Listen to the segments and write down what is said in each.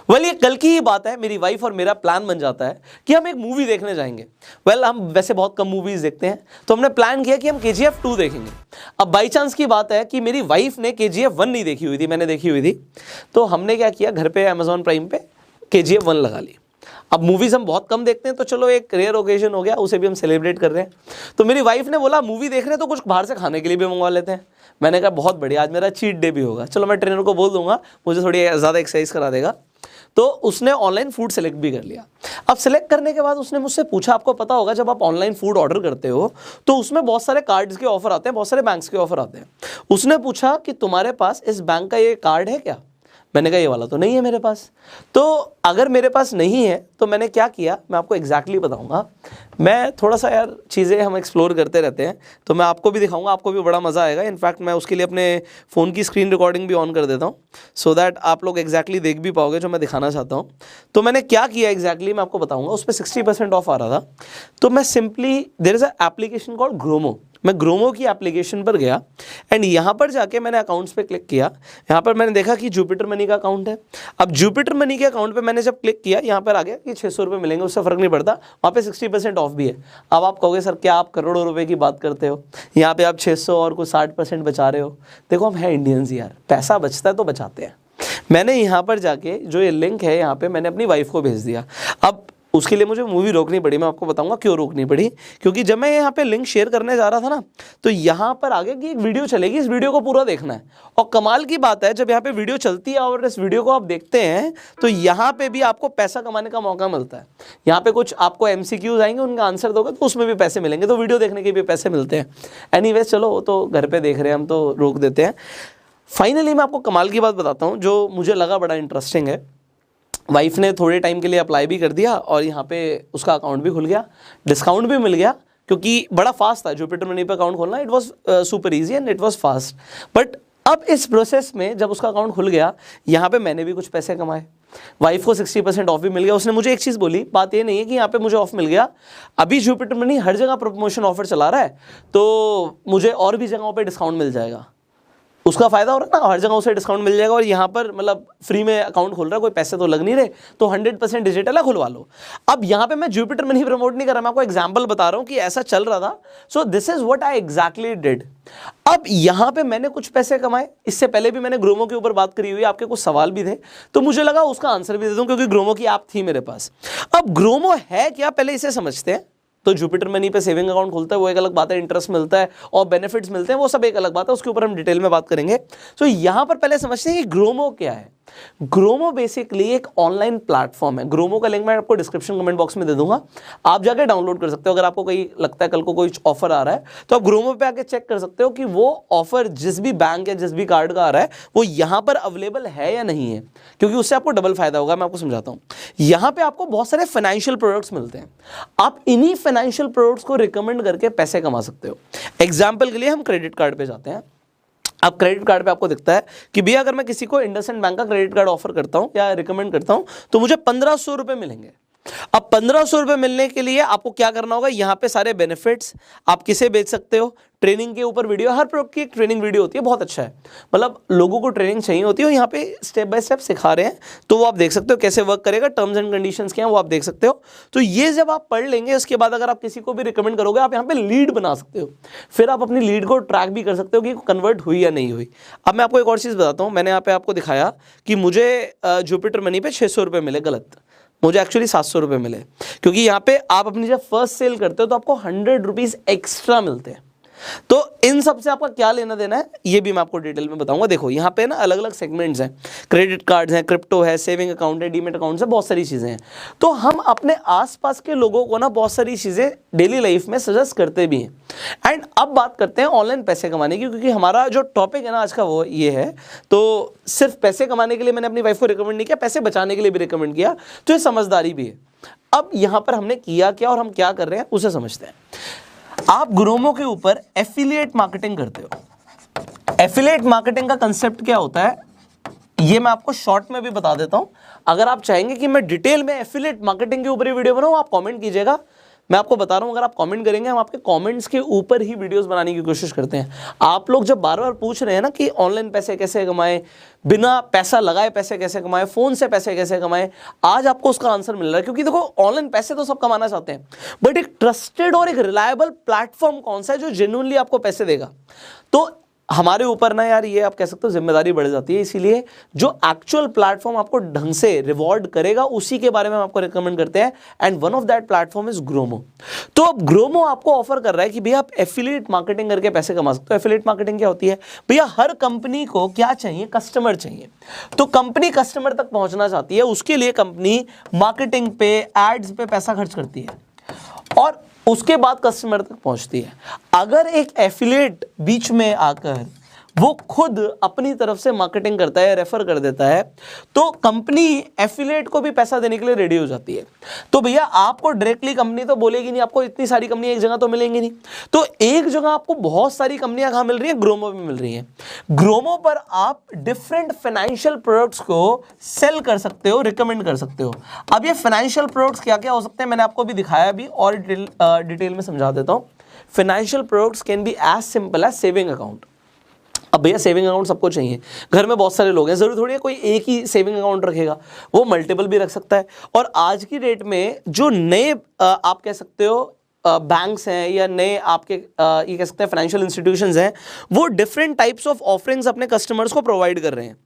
Well ये कल की ही बात है, मेरी वाइफ और मेरा प्लान बन जाता है कि हम एक मूवी देखने जाएंगे। वेल हम वैसे बहुत कम मूवीज देखते हैं, तो हमने प्लान किया कि हम KGF 2 देखेंगे। अब बाई चांस की बात है कि मेरी वाइफ ने KGF 1 नहीं देखी हुई थी, मैंने देखी हुई थी। तो हमने क्या किया, घर पे अमेजॉन प्राइम पे KGF 1 लगा ली। अब मूवीज हम बहुत कम देखते हैं, तो चलो एक रेयर ओकेजन हो गया, उसे भी हम सेलिब्रेट कर रहे हैं। तो मेरी वाइफ ने बोला मूवी देख रहे हैं तो कुछ बाहर से खाने के लिए भी मंगवा लेते हैं। मैंने कहा बहुत बढ़िया, आज मेरा चीट डे भी होगा, चलो मैं ट्रेनर को बोल दूंगा मुझे थोड़ी ज़्यादा एक्सरसाइज करा देगा। तो उसने ऑनलाइन फूड सेलेक्ट भी कर लिया। अब सेलेक्ट करने के बाद उसने मुझसे पूछा, आपको पता होगा जब आप ऑनलाइन फूड ऑर्डर करते हो तो उसमें बहुत सारे कार्ड्स के ऑफर आते हैं, बहुत सारे बैंक्स के ऑफर आते हैं। उसने पूछा कि तुम्हारे पास इस बैंक का ये कार्ड है क्या? मैंने कहा ये वाला तो नहीं है मेरे पास। तो अगर मेरे पास नहीं है तो मैंने क्या किया, मैं आपको एग्जैक्टली बताऊंगा। मैं थोड़ा सा यार चीज़ें हम एक्सप्लोर करते रहते हैं, तो मैं आपको भी दिखाऊंगा, आपको भी बड़ा मज़ा आएगा। इनफैक्ट मैं उसके लिए अपने फ़ोन की स्क्रीन रिकॉर्डिंग भी ऑन कर देता हूँ, सो दैट आप लोग एग्जैक्टली देख भी पाओगे जो मैं दिखाना चाहता हूँ। तो मैंने क्या किया एग्जैक्टली मैं आपको बताऊँगा। उस पर 60% ऑफ आ रहा था, तो मैं simply there is a application called Gromo, मैं ग्रोमो की एप्लीकेशन पर गया एंड यहाँ पर जाके मैंने अकाउंट्स पे क्लिक किया। यहाँ पर मैंने देखा कि जुपिटर मनी का अकाउंट है। अब जुपिटर मनी के अकाउंट पे मैंने जब क्लिक किया, यहाँ पर आ गया कि 600 रुपये मिलेंगे, उससे फ़र्क नहीं पड़ता, वहाँ पे 60% ऑफ भी है। अब आप कहोगे सर क्या आप करोड़ों रुपए की बात करते हो, यहाँ पे आप 600 और कुछ 60% बचा रहे हो। देखो हम हैं इंडियंस यार, पैसा बचता है तो बचाते हैं। मैंने यहाँ पर जाके जो ये लिंक है यहाँ पे मैंने अपनी वाइफ को भेज दिया। अब उसके लिए मुझे मूवी रोकनी पड़ी, मैं आपको बताऊंगा क्यों रोकनी पड़ी। क्योंकि जब मैं यहाँ पे लिंक शेयर करने जा रहा था ना, तो यहाँ पर आगे की एक वीडियो चलेगी, इस वीडियो को पूरा देखना है। और कमाल की बात है, जब यहाँ पे वीडियो चलती है और इस वीडियो को आप देखते हैं तो यहाँ पे भी आपको पैसा कमाने का मौका मिलता है। यहाँ पे कुछ आपको MCQs आएंगे, उनका आंसर दोगे तो उसमें भी पैसे मिलेंगे, तो वीडियो देखने के भी पैसे मिलते हैं। एनीवेज चलो वो तो घर पे देख रहे हैं हम, तो रोक देते हैं। फाइनली मैं आपको कमाल की बात बताता हूँ जो मुझे लगा बड़ा इंटरेस्टिंग है। वाइफ ने थोड़े टाइम के लिए अप्लाई भी कर दिया और यहाँ पे उसका अकाउंट भी खुल गया, डिस्काउंट भी मिल गया, क्योंकि बड़ा फास्ट था जुपिटर मनी पे अकाउंट खोलना। It was super easy and it was fast. But अब इस प्रोसेस में जब उसका अकाउंट खुल गया, यहाँ पे मैंने भी कुछ पैसे कमाए, वाइफ को 60% ऑफ भी मिल गया। उसने मुझे एक चीज़ बोली, बात ये नहीं है कि यहाँ पे मुझे ऑफ मिल गया, अभी जुपिटर मनी हर जगह प्रमोशन ऑफर चला रहा है, तो मुझे और भी जगहों पर डिस्काउंट मिल जाएगा। उसका फायदा हो रहा है ना, हर जगह उसे डिस्काउंट मिल जाएगा। और यहाँ पर मतलब फ्री में अकाउंट खोल रहा है, कोई पैसे तो लग नहीं रहे, तो 100% डिजिटल है, खुलवा लो। अब यहाँ पे मैं जुपिटर मनी प्रमोट नहीं कर रहा, मैं आपको एग्जांपल बता रहा हूँ कि ऐसा चल रहा था। So this is what I exactly did. अब यहाँ पे मैंने कुछ पैसे कमाए। इससे पहले भी मैंने ग्रोमो के ऊपर बात करी हुई, आपके कुछ सवाल भी थे, तो मुझे लगा उसका आंसर भी दे दूं, क्योंकि ग्रोमो की ऐप थी मेरे पास। अब ग्रोमो है क्या, पहले इसे समझते हैं। तो जुपिटर मनी पे सेविंग अकाउंट खुलता है, वो एक अलग बात है, इंटरेस्ट मिलता है और बेनिफिट्स मिलते हैं, वो सब एक अलग बात है, उसके ऊपर हम डिटेल में बात करेंगे। तो यहां पर पहले समझते हैं कि ग्रोमो क्या है। ग्रोमो बेसिकली एक ऑनलाइन प्लेटफॉर्म है। ग्रोमो का लिंक मैं आपको डिस्क्रिप्शन कमेंट बॉक्स में दे दूंगा, आप जाके डाउनलोड कर सकते हो। अगर आपको कोई लगता है कल को कोई ऑफर आ रहा है, तो आप ग्रोमो पे आके चेक कर सकते हो कि वो ऑफर जिस भी बैंक या जिस भी कार्ड का आ रहा है वो यहां पर अवेलेबल है या नहीं है, क्योंकि उससे आपको डबल फायदा होगा। मैं आपको समझाता हूं। यहां पे आपको बहुत सारे फाइनेंशियल प्रोडक्ट्स मिलते हैं, आप इन्हीं फाइनेंशियल प्रोडक्ट्स को रिकमेंड करके पैसे कमा सकते हो। एग्जाम्पल के लिए हम क्रेडिट कार्ड पे जाते हैं। अब क्रेडिट कार्ड पे आपको दिखता है कि भैया अगर मैं किसी को इंडसइंड बैंक का क्रेडिट कार्ड ऑफर करता हूं या रिकमेंड करता हूं तो मुझे 1500 रुपए मिलेंगे। अब 1500 रुपए मिलने के लिए आपको क्या करना होगा, यहाँ पे सारे बेनिफिट्स, आप किसे बेच सकते हो, ट्रेनिंग के ऊपर वीडियो, हर प्रोडक्ट की एक ट्रेनिंग वीडियो होती है, बहुत अच्छा है। मतलब लोगों को ट्रेनिंग चाहिए होती है, यहाँ पे स्टेप बाय स्टेप सिखा रहे हैं, तो वो आप देख सकते हो कैसे वर्क करेगा, टर्म्स एंड कंडीशंस क्या है वो आप देख सकते हो। तो ये जब आप पढ़ लेंगे, उसके बाद अगर आप किसी को भी रिकमेंड करोगे, आप यहाँ पे लीड बना सकते हो। फिर आप अपनी लीड को ट्रैक भी कर सकते हो कि कन्वर्ट हुई या नहीं हुई। अब मैं आपको एक और चीज़ बताता हूँ। मैंने यहाँ पे आपको दिखाया कि मुझे जुपिटर मनी पे 600 रुपये मिले, गलत, मुझे एक्चुअली 700 रुपये मिले, क्योंकि यहाँ पे आप अपनी जब फर्स्ट सेल करते हो तो आपको 100 रुपीज़ एक्स्ट्रा मिलते हैं। तो इन सब से आपका क्या लेना देना है ये भी मैं आपको डिटेल में बताऊंगा। देखो यहाँ पे ना अलग अलग सेगमेंट्स हैं, क्रेडिट कार्ड्स हैं, क्रिप्टो है, सेविंग अकाउंट है, डीमेट अकाउंट है, बहुत सारी चीज़ें हैं। तो हम अपने आसपास के लोगों को ना बहुत सारी चीज़ें डेली लाइफ में सजेस्ट करते भी हैं। एंड अब बात करते हैं ऑनलाइन पैसे कमाने की, क्योंकि हमारा जो टॉपिक है ना आज का वो ये है। तो सिर्फ पैसे कमाने के लिए मैंने अपनी वाइफ को रिकमेंड नहीं किया, पैसे बचाने के लिए भी रिकमेंड किया, तो ये समझदारी भी है। अब यहाँ पर हमने किया क्या और हम क्या कर रहे हैं उसे समझते हैं। आप ग्रोमो के ऊपर एफिलिएट मार्केटिंग करते हो। एफिलिएट मार्केटिंग का कंसेप्ट क्या होता है ये मैं आपको शॉर्ट में भी बता देता हूं। अगर आप चाहेंगे कि मैं डिटेल में एफिलिएट मार्केटिंग के ऊपर ही वीडियो बनाऊं, आप कमेंट कीजिएगा, मैं आपको बता रहा हूं, अगर आप कमेंट करेंगे हम आपके कमेंट्स के ऊपर ही वीडियोस बनाने की कोशिश करते हैं। आप लोग जब बार बार पूछ रहे हैं ना कि ऑनलाइन पैसे कैसे कमाएं, बिना पैसा लगाए पैसे कैसे कमाएं, फोन से पैसे कैसे कमाएं, आज आपको उसका आंसर मिल रहा है। क्योंकि देखो ऑनलाइन पैसे तो सब कमाना चाहते हैं, बट एक ट्रस्टेड और एक रिलायबल प्लेटफॉर्म कौन सा है जो जेन्युइनली आपको पैसे देगा। तो हमारे ऊपर ना यार ये आप कह सकते हो जिम्मेदारी बढ़ जाती है। इसीलिए जो एक्चुअल प्लेटफॉर्म आपको ढंग से रिवॉर्ड करेगा उसी के बारे में हम आपको रिकमेंड करते हैं, and one of that platform is Gromo. तो अब ग्रोमो आपको ऑफर कर रहा है कि भैया आप एफिलिएट मार्केटिंग करके पैसे कमा सकते हो। एफिलिएट मार्केटिंग क्या होती है भैया, हर कंपनी को क्या चाहिए, कस्टमर चाहिए। तो कंपनी कस्टमर तक पहुंचना चाहती है, उसके लिए कंपनी मार्केटिंग पे, एड्स पे पैसा खर्च करती है और उसके बाद कस्टमर तक पहुंचती है। अगर एक एफिलिएट बीच में आकर वो खुद अपनी तरफ से मार्केटिंग करता है, रेफर कर देता है, तो कंपनी एफिलिएट को भी पैसा देने के लिए रेडी हो जाती है। तो भैया आपको डायरेक्टली कंपनी तो बोलेगी नहीं, आपको इतनी सारी कंपनी एक जगह तो मिलेंगी नहीं। तो एक जगह आपको बहुत सारी कंपनियां कहां मिल रही हैं, ग्रोमो में मिल रही हैं। ग्रोमो पर आप डिफरेंट फाइनेंशियल प्रोडक्ट्स को सेल कर सकते हो, रिकमेंड कर सकते हो। अब ये फाइनेंशियल प्रोडक्ट्स क्या क्या हो सकते हैं मैंने आपको भी दिखाया, भी और डिटेल में समझा देता हूं। Financial products can be as simple as saving account. अब भैया सेविंग अकाउंट सबको चाहिए, घर में बहुत सारे लोग हैं, जरूरी थोड़ी है कोई एक ही सेविंग अकाउंट रखेगा, वो मल्टीपल भी रख सकता है। और आज की डेट में जो नए आप कह सकते हो बैंक्स हैं या नए आपके ये कह सकते हैं फाइनेंशियल इंस्टीट्यूशंस हैं, वो डिफरेंट टाइप्स ऑफ ऑफरिंग्स अपने कस्टमर्स को प्रोवाइड कर रहे हैं।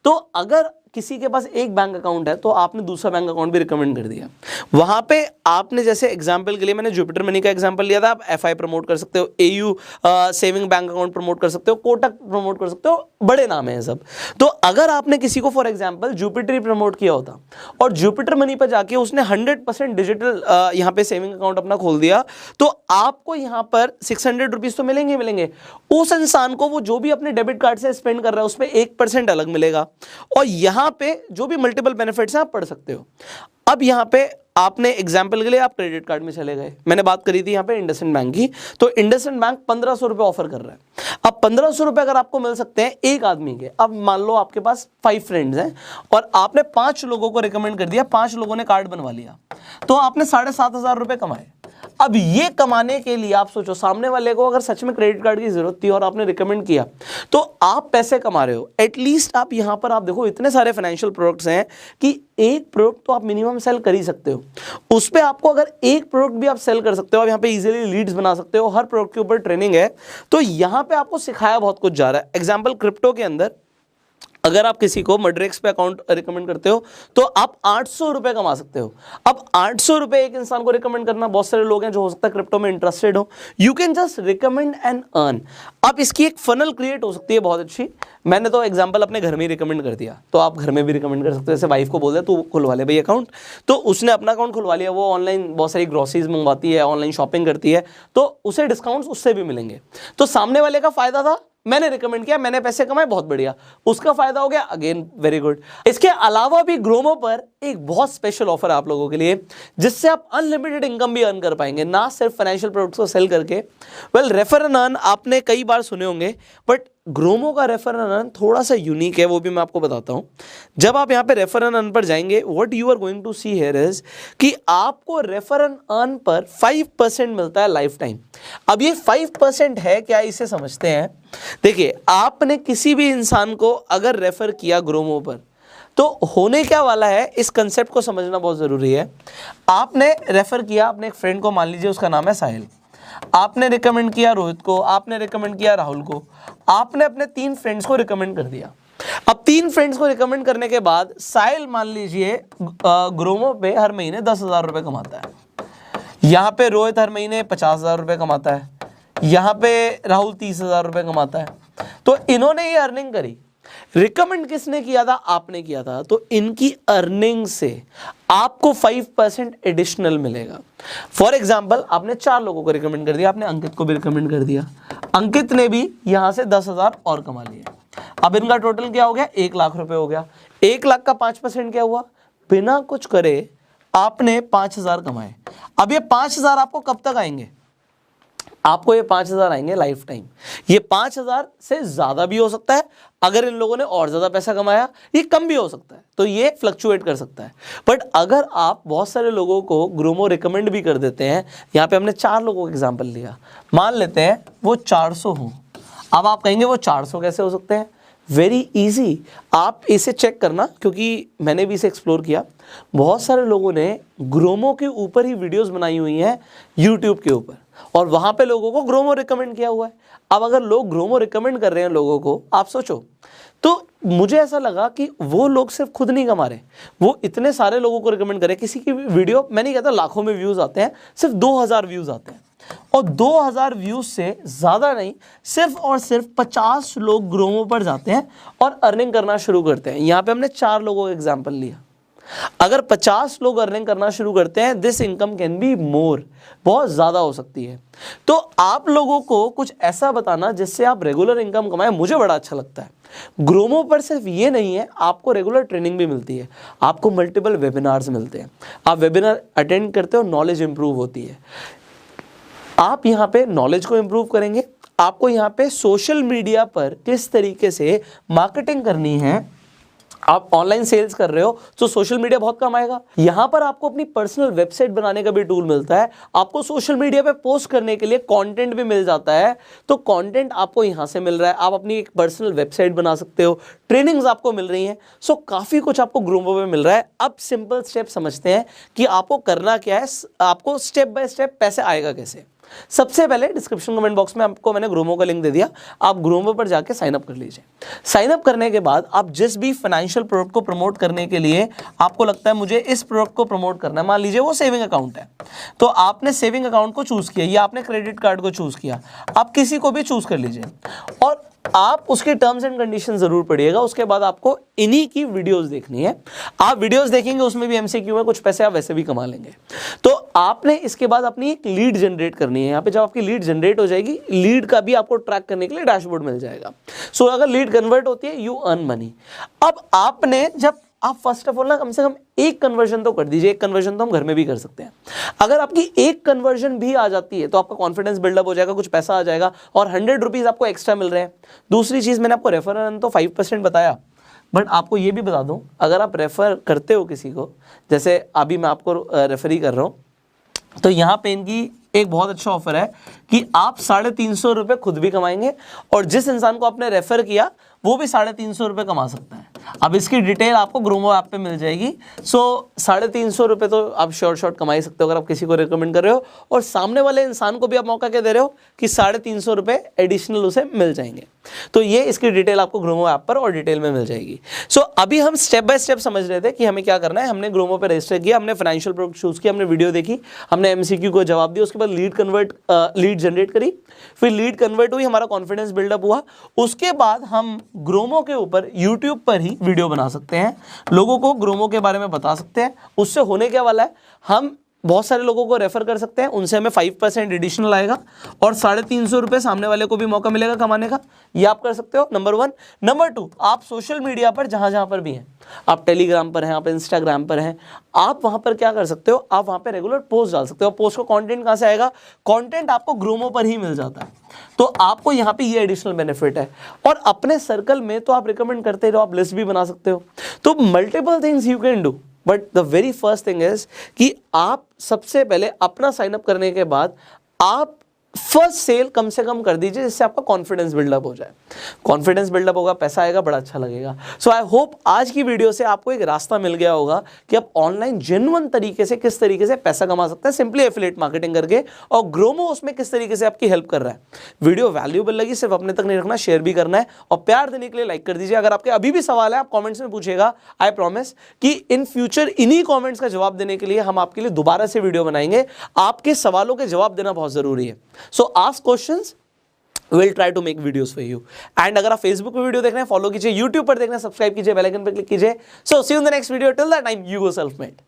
तो अगर किसी के पास एक बैंक अकाउंट है तो आपने दूसरा बैंक अकाउंट भी रिकमेंड कर दिया, वहां पे आपने जैसे एग्जांपल के लिए मैंने जुपिटर मनी का एग्जांपल लिया था, आप एफआई प्रमोट कर सकते हो, AU saving bank account promote कर सकते हो, कोटक प्रमोट कर सकते हो, बड़े नाम हैं सब। तो अगर आपने किसी को फॉर एग्जांपल जुपिटर प्रमोट किया होता और जुपिटर मनी पर जाके उसने 100% डिजिटल यहाँ पे सेविंग अकाउंट अपना खोल दिया, तो आपको यहाँ पर 600 रुपीज तो मिलेंगे मिलेंगे। उस इंसान को वो जो भी अपने डेबिट कार्ड से स्पेंड कर रहा है उसमें 1% अलग मिलेगा, और यहाँ पे जो भी मल्टीपल बेनिफिट्स हैं आप पढ़ सकते हो। अब यहाँ पे आपने एग्जाम्पल के लिए आप क्रेडिट कार्ड में चले गए, मैंने बात करी थी यहाँ पे इंडसइंड बैंक की, तो इंडसइंड बैंक 1500 रुपए ऑफर कर रहा है। अब 1500 रुपए अगर आपको मिल सकते हैं एक आदमी के, अब मान लो आपके पास 5 फ्रेंड्स हैं और आपने 5 लोगों को रिकमेंड कर दिया, 5 लोगों ने कार्ड बनवा लिया, तो आपने 7500 रुपए कमाए। अब ये कमाने के लिए आप सोचो, सामने वाले को अगर सच में क्रेडिट कार्ड की जरूरत थी और आपने रिकमेंड किया, तो आप पैसे कमा रहे हो। एटलीस्ट आप यहां पर आप देखो इतने सारे फाइनेंशियल प्रोडक्ट्स हैं कि एक प्रोडक्ट तो आप मिनिमम सेल कर ही सकते हो। उस पे आपको अगर एक प्रोडक्ट भी आप सेल कर सकते हो, आप यहां पे इजीली लीड्स बना सकते हो, हर प्रोडक्ट के ऊपर ट्रेनिंग है। तो यहां पे आपको सिखाया बहुत कुछ जा रहा है। एग्जाम्पल क्रिप्टो के अंदर अगर आप किसी को मड्रेक्स पे अकाउंट रिकमेंड करते हो तो आप 800 रुपए कमा सकते हो। अब 800 रुपए एक इंसान को रिकमेंड करना, बहुत सारे लोग हैं जो हो सकता है क्रिप्टो में इंटरेस्टेड हो, you can just recommend and earn. अब इसकी एक फनल क्रिएट हो सकती है बहुत अच्छी। मैंने तो एग्जांपल अपने घर में ही रिकमेंड कर दिया, तो आप घर में भी रिकमेंड कर सकते हो। जैसे वाइफ को बोल दे तू खुलवा ले भाई अकाउंट, तो उसने अपना अकाउंट खुलवा लिया, वो ऑनलाइन बहुत सारी ग्रोसरीज मंगवाती है, ऑनलाइन शॉपिंग करती है, तो उसे डिस्काउंट्स उससे भी मिलेंगे। तो सामने वाले का फायदा था, मैंने रिकमेंड किया, मैंने पैसे कमाए, बहुत बढ़िया, उसका फायदा हो गया, अगेन वेरी गुड। इसके अलावा भी ग्रोमो पर एक बहुत स्पेशल ऑफर है आप लोगों के लिए, जिससे आप अनलिमिटेड इनकम भी अर्न कर पाएंगे, ना सिर्फ फाइनेंशियल प्रोडक्ट्स को सेल करके। वेल, रेफर एंड अर्न आपने कई बार सुने होंगे, बट ग्रोमो का रेफर एंड अर्न थोड़ा सा यूनिक है, वो भी मैं आपको बताता हूं। जब आप यहां पे रेफर एंड अर्न पर जाएंगे, what you are going to see here is कि आपको रेफर एंड अर्न पर 5% मिलता है लाइफ टाइम। अब ये 5% है क्या, इसे समझते हैं। देखिए, आपने किसी भी इंसान को अगर रेफर किया ग्रोमो पर, तो होने क्या वाला है, इस कंसेप्ट को समझना बहुत जरूरी है। आपने रेफर किया अपने एक फ्रेंड को, मान लीजिए उसका नाम है साहिल, आपने रिकमेंड किया रोहित को, आपने रिकमेंड किया राहुल को, आपने अपने 3 फ्रेंड्स को रिकमेंड कर दिया। अब 3 फ्रेंड्स को रिकमेंड करने के बाद साहिल मान लीजिए ग्रोमो पे हर महीने 10,000 रुपए कमाता है, यहाँ पे रोहित हर महीने 50,000 रुपए कमाता है, यहाँ पे राहुल 30,000 रुपए कमाता है। तो इन्होंने ये अर्निंग करी, रिकमेंड किसने किया था, आपने किया था, तो इनकी अर्निंग से आपको 5% एडिशनल मिलेगा। फॉर एग्जाम्पल, आपने 4 लोगों को रिकमेंड कर दिया, आपने अंकित को भी रिकमेंड कर दिया, अंकित ने भी यहां से 10,000 और कमा लिया। अब इनका टोटल क्या हो गया, 1 लाख रुपए हो गया। 1 लाख का 5% क्या हुआ, बिना कुछ करे आपने 5,000 कमाए। अब ये 5,000 आपको कब तक आएंगे, आपको ये 5,000 आएंगे लाइफ टाइम। ये 5,000 से ज़्यादा भी हो सकता है, अगर इन लोगों ने और ज़्यादा पैसा कमाया, ये कम भी हो सकता है, तो ये फ्लक्चुएट कर सकता है। बट अगर आप बहुत सारे लोगों को ग्रोमो रिकमेंड भी कर देते हैं, यहाँ पे हमने 4 लोगों का एग्जाम्पल लिया, मान लेते हैं वो 400 हों। अब आप कहेंगे वो 400 कैसे हो सकते हैं? वेरी इजी, आप इसे चेक करना, क्योंकि मैंने भी इसे एक्सप्लोर किया। बहुत सारे लोगों ने ग्रोमो के ऊपर ही वीडियोस बनाई हुई हैं यूट्यूब के ऊपर, और वहाँ पे लोगों को ग्रोमो रिकमेंड किया हुआ है। अब अगर लोग ग्रोमो रिकमेंड कर रहे हैं लोगों को, आप सोचो, तो मुझे ऐसा लगा कि वो लोग सिर्फ खुद नहीं कमा रहे, वो इतने सारे लोगों को रिकमेंड करें। किसी की वीडियो, मैं नहीं कहता लाखों में व्यूज़ आते हैं, सिर्फ 2,000 व्यूज़ आते हैं, और 2,000 व्यूज से ज़्यादा नहीं, सिर्फ और सिर्फ 50 लोग ग्रोमो पर जाते हैं और अर्निंग करना शुरू करते हैं। यहाँ पे हमने 4 लोगों का एग्जाम्पल लिया। अगर 50 लोग अर्निंग करना शुरू करते हैं, this income can be more, बहुत ज़्यादा हो सकती है। तो आप लोगों को कुछ ऐसा बताना जिससे आप रेगुलर इनकम कमाएं, मुझे बड़ा अच्छा लगता है। ग्रोमो पर सिर्फ ये नहीं है, आपको रेगुलर ट्रेनिंग भी मिलती है, आपको मल्टीपल वेबिनार्स मिलते हैं, आप वेबिनार अटेंड करते हो, नॉलेज इंप्रूव होती है। आप यहाँ पे नॉलेज को इंप्रूव करेंगे, आपको यहाँ पे सोशल मीडिया पर किस तरीके से मार्केटिंग करनी है। आप ऑनलाइन सेल्स कर रहे हो तो सोशल मीडिया बहुत काम आएगा। यहाँ पर आपको अपनी पर्सनल वेबसाइट बनाने का भी टूल मिलता है, आपको सोशल मीडिया पे पोस्ट करने के लिए कंटेंट भी मिल जाता है, तो कंटेंट आपको यहाँ से मिल रहा है, आप अपनी एक पर्सनल वेबसाइट बना सकते हो, ट्रेनिंग्स आपको मिल रही हैं। सो काफ़ी कुछ आपको ग्रोमो में मिल रहा है। अब सिंपल स्टेप समझते हैं कि आपको करना क्या है, आपको स्टेप बाय स्टेप पैसे आएगा कैसे। सबसे पहले डिस्क्रिप्शन कमेंट बॉक्स में आपको मैंने ग्रोमो का लिंक दे दिया, आप ग्रोमो पर जाके साइन अप कर लीजिए। साइन अप करने के बाद आप जिस भी फाइनेंशियल प्रोडक्ट को प्रमोट करने के लिए आपको लगता है मुझे इस प्रोडक्ट को प्रमोट करना है, मान लीजिए वो सेविंग अकाउंट है, तो आपने सेविंग अकाउंट को चूज किया या आपने क्रेडिट कार्ड को चूज किया, आप किसी को भी चूज कर लीजिए और आप उसके टर्म्स एंड कंडीशन जरूर पढ़िएगा। उसके बाद आपको इन्हीं की वीडियोस देखनी है, आप वीडियोस देखेंगे, उसमें भी एमसीक्यू में कुछ पैसे आप वैसे भी कमा लेंगे। तो आपने इसके बाद अपनी एक लीड जनरेट करनी है। यहाँ पे जब आपकी लीड जनरेट हो जाएगी, लीड का भी आपको ट्रैक करने के लिए डैशबोर्ड मिल जाएगा। सो अगर लीड कन्वर्ट होती है, यू अर्न मनी। अब आपने जब आप फर्स्ट ऑफ ऑल ना कम से कम एक कन्वर्जन तो कर दीजिए, एक कन्वर्जन तो हम घर में भी कर सकते हैं। अगर आपकी एक कन्वर्जन भी आ जाती है तो आपका कॉन्फिडेंस बिल्डअप हो जाएगा, कुछ पैसा आ जाएगा और 100 रुपीज़ आपको एक्स्ट्रा मिल रहे हैं। दूसरी चीज़, मैंने आपको रेफर अर्न तो 5% बताया, बट आपको ये भी बता दूं, अगर आप रेफर करते हो किसी को, जैसे अभी मैं आपको रेफर ही कर रहा हूँ, तो यहाँ पे इनकी एक बहुत अच्छा ऑफर है कि आप 350 रुपये खुद भी कमाएंगे और जिस इंसान को आपने रेफर किया वो भी 350 रुपये कमा सकता है। अब इसकी डिटेल आपको ग्रोमो ऐप पे मिल जाएगी। सो 350 रुपये तो आप शॉर्ट कमा ही सकते हो अगर आप किसी को रिकमेंड कर रहे हो, और सामने वाले इंसान को भी आप मौका क्या दे रहे हो कि 350 रुपये एडिशनल उसे मिल जाएंगे। तो ये इसकी डिटेल आपको ग्रोमो ऐप पर और डिटेल में मिल जाएगी। सो अभी हम स्टेप बाय स्टेप समझ रहे थे कि हमें क्या करना है। हमने ग्रोमो पे रजिस्टर किया, हमने फाइनेंशियल प्रोडक्ट चूज किया, हमने वीडियो देखी, हमने एमसीक्यू को जवाब दिया, उसके बाद लीड जनरेट करी, फिर लीड कन्वर्ट हुई, हमारा कॉन्फिडेंस बिल्डअप हुआ। उसके बाद हम ग्रोमो के ऊपर यूट्यूब पर ही वीडियो बना सकते हैं, लोगों को ग्रोमो के बारे में बता सकते हैं। उससे होने क्या वाला है, हम बहुत सारे लोगों को रेफर कर सकते हैं, उनसे हमें 5% एडिशनल आएगा और 350 रुपये सामने वाले को भी मौका मिलेगा कमाने का। ये आप कर सकते हो, नंबर 1। नंबर 2, आप सोशल मीडिया पर जहां पर भी हैं, आप टेलीग्राम पर हैं, आप इंस्टाग्राम पर हैं, आप वहां पर क्या कर सकते हो, आप वहां पर रेगुलर पोस्ट डाल सकते हो। पोस्ट को कंटेंट कहां से आएगा, कंटेंट आपको ग्रोमो पर ही मिल जाता है, तो आपको यहाँ पे ये एडिशनल बेनिफिट है। और अपने सर्कल में तो आप रिकमेंड करते रहो, आप लिस्ट भी बना सकते हो। तो multiple things you can do, but the very first thing is कि आप सबसे पहले अपना साइन अप करने के बाद आप फर्स्ट सेल कम से कम कर दीजिए, जिससे आपका कॉन्फिडेंस बिल्डअप हो जाए। कॉन्फिडेंस बिल्डअप होगा, पैसा आएगा, बड़ा अच्छा लगेगा। सो आई होप आज की वीडियो से आपको एक रास्ता मिल गया होगा कि आप ऑनलाइन जेन्युइन तरीके से किस तरीके से पैसा कमा सकते हैं सिंपली एफिलिएट मार्केटिंग करके, और ग्रोमो उसमें किस तरीके से आपकी हेल्प कर रहा है। वीडियो वैल्यूएबल लगी, सिर्फ अपने तक नहीं रखना, शेयर भी करना है और प्यार देने के लिए लाइक कर दीजिए। अगर आपके अभी भी सवाल है, आप कॉमेंट्स में पूछेगा, आई प्रॉमिस कि इन फ्यूचर इन्हीं कॉमेंट्स का जवाब देने के लिए हम आपके लिए दोबारा से वीडियो बनाएंगे। आपके सवालों के जवाब देना बहुत जरूरी है। सो ask questions, we'll try to make videos for you. And अगर आप Facebook पे वीडियो देख रहे हैं, फॉलो कीजिए, YouTube पर देख रहे हैं, सब्सक्राइब कीजिए, बेल आइकन पर क्लिक कीजिए। So see you in the next video. Till that time, you go self-made.